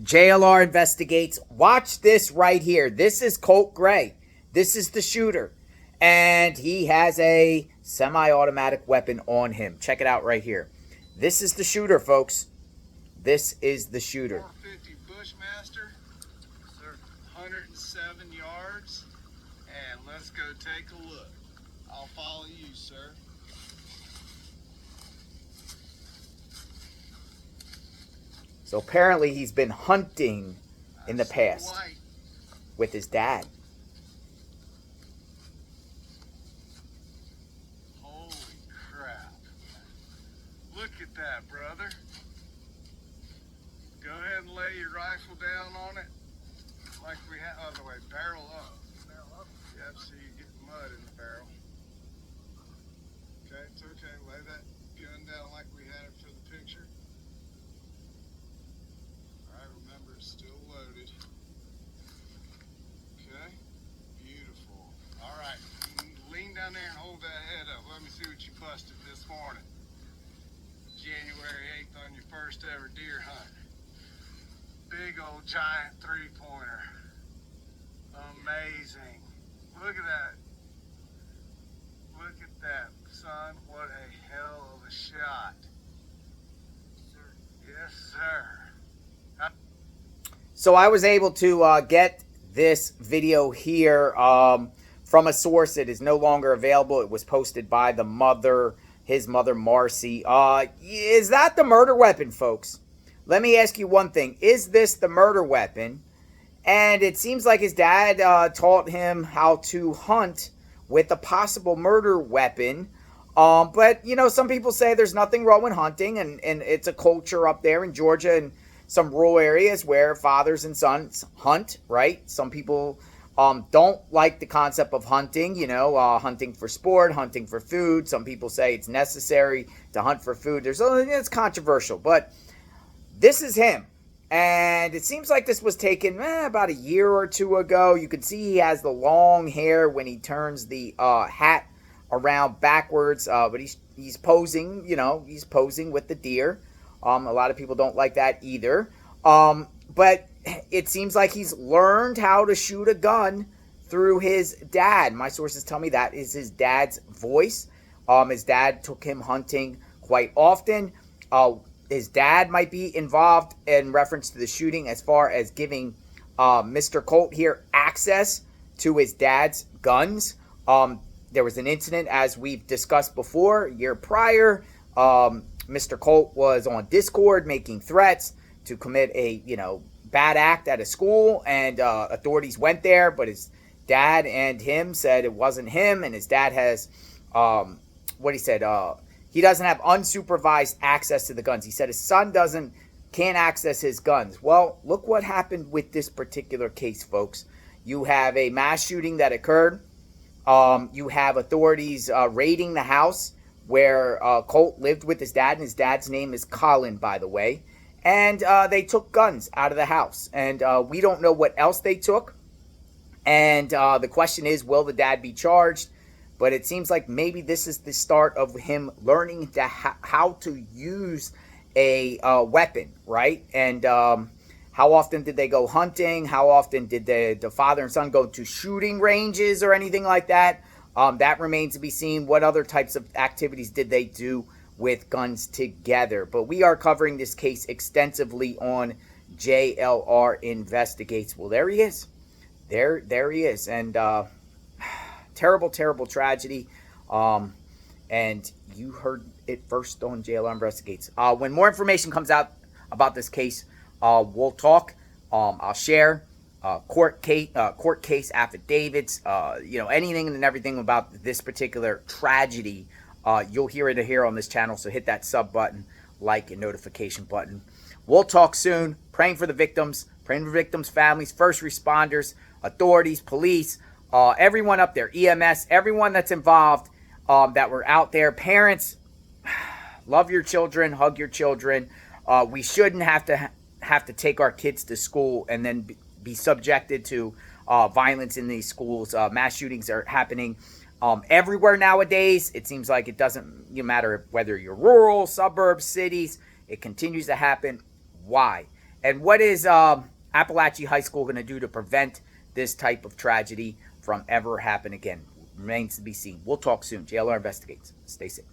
JLR investigates. Watch this right here. This is Colt Gray. This is the shooter. And he has a semi-automatic weapon on him. Check it out right here. This is the shooter, folks. This is the shooter. 450 Bushmaster, sir, 107 yards. And let's go take a look. I'll follow you, sir. So apparently he's been hunting in the past with his dad. Holy crap. Look at that, brother. Go ahead and lay your rifle down on it. Like we have, other way, barrel up. Barrel up? Yep, so you get mud in the barrel. Okay, it's okay. Lay that gun down like we had it for the picture. Remember, it's still loaded. Okay, beautiful. All right, lean down there and hold that head up. Let me see what you busted this morning. January 8th on your first ever deer hunt. Big old giant 3-pointer. Amazing. Look at that. Look at that, son. What a hell of a shot. Yes, sir. So I was able to get this video here from a source. It is no longer available. It was posted by the mother, his mother, Marcee. Is that the murder weapon, folks? Let me ask you one thing. Is this the murder weapon? And it seems like his dad taught him how to hunt with a possible murder weapon. But, you know, some people say there's nothing wrong with hunting. And it's a culture up there in Georgia and some rural areas where fathers and sons hunt, right? Some people don't like the concept of hunting, you know, hunting for sport, hunting for food. Some people say it's necessary to hunt for food. It's controversial, but this is him. And it seems like this was taken about a year or two ago. You can see he has the long hair when he turns the hat around backwards, but he's posing, you know, he's posing with the deer. A lot of people don't like that either. But it seems like he's learned how to shoot a gun through his dad. My sources tell me that is his dad's voice. His dad took him hunting quite often. His dad might be involved in reference to the shooting as far as giving Mr. Colt here access to his dad's guns. There was an incident, as we've discussed before, a year prior. Mr. Colt was on Discord making threats to commit a, you know, bad act at a school, and authorities went there, but his dad and him said it wasn't him, and his dad has, what he said, he doesn't have unsupervised access to the guns. He said his son can't access his guns. Well, look what happened with this particular case, folks. You have a mass shooting that occurred. You have authorities raiding the house where Colt lived with his dad, and his dad's name is Colin, by the way. And they took guns out of the house. And we don't know what else they took. And the question is, will the dad be charged? But it seems like maybe this is the start of him learning how to use a weapon, right? And how often did they go hunting? How often did the father and son go to shooting ranges or anything like that? That remains to be seen. What other types of activities did they do with guns together? But we are covering this case extensively on JLR Investigates. Well, there he is. There he is. And terrible, terrible tragedy. And you heard it first on JLR Investigates. When more information comes out about this case, we'll talk. I'll share. Court case affidavits, you know, anything and everything about this particular tragedy, you'll hear it here on this channel. So hit that sub button, like, and notification button. We'll talk soon. Praying for the victims, praying for victims' families, first responders, authorities, police, everyone up there, EMS, everyone that's involved, that were out there. Parents, love your children, hug your children. We shouldn't have to take our kids to school and then be subjected to violence in these schools. Mass shootings are happening everywhere nowadays. It seems like it doesn't matter whether you're rural, suburbs, cities. It continues to happen. Why? And what is Apalachee High School going to do to prevent this type of tragedy from ever happen again? Remains to be seen. We'll talk soon. JLR Investigates. Stay safe.